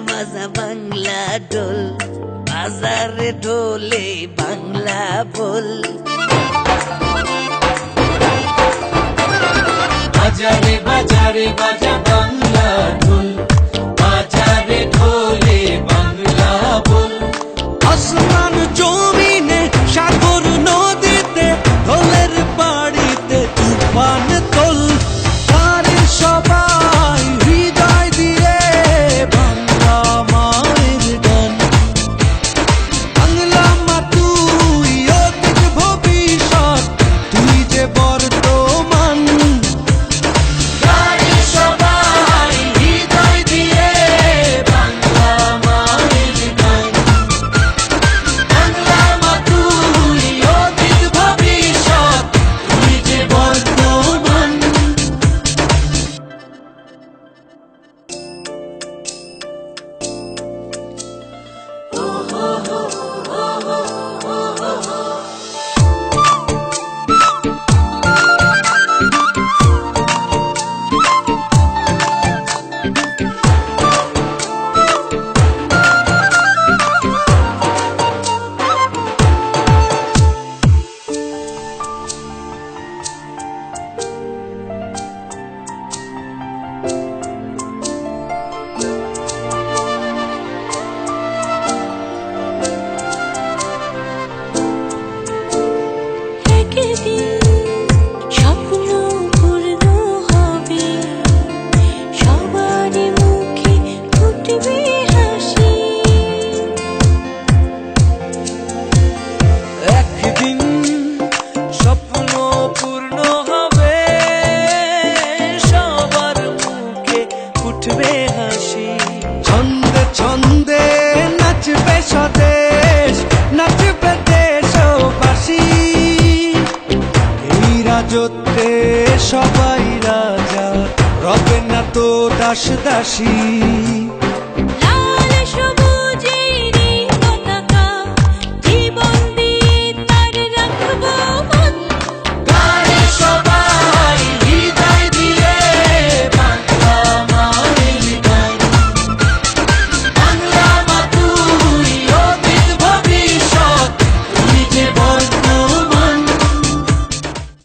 বাজা বাংলা ঢোল, বাজারে ঢোলে বাংলা বল। বাজারে বাজারে বাজা বাংলা ঢোল, বাজারে ঢোলে বাংলা বল। আসমান জমিনে সাগর নদীতে ঢোলের বাড়িতে তুফান তোল। তারে সবাই হৃদয় দিয়ে বাংলা মায়ের গান। বাংলা মা তুই অতীত ভবিষ্যৎ, তুই যে বর্তমান। তারে সবাই হৃদয় দিয়ে বাংলা মায়ের গান। বাংলা মা তুই অতীত ভবিষ্যৎ, তুই যে বর্তমান। একদিন স্বপ্ন পূর্ণ হবে, সবারই মুখে ফুটবে হাসি। একদিন স্বপ্ন পূর্ণ হবে, সবার মুখে ফুটবে হাসি। ছন্দে ছন্দে নাচবে স্বদেশ, নাচবে দেশবাসী। এই রাজত্বে সবাই রাজা, রবে না তো দাস দাসী।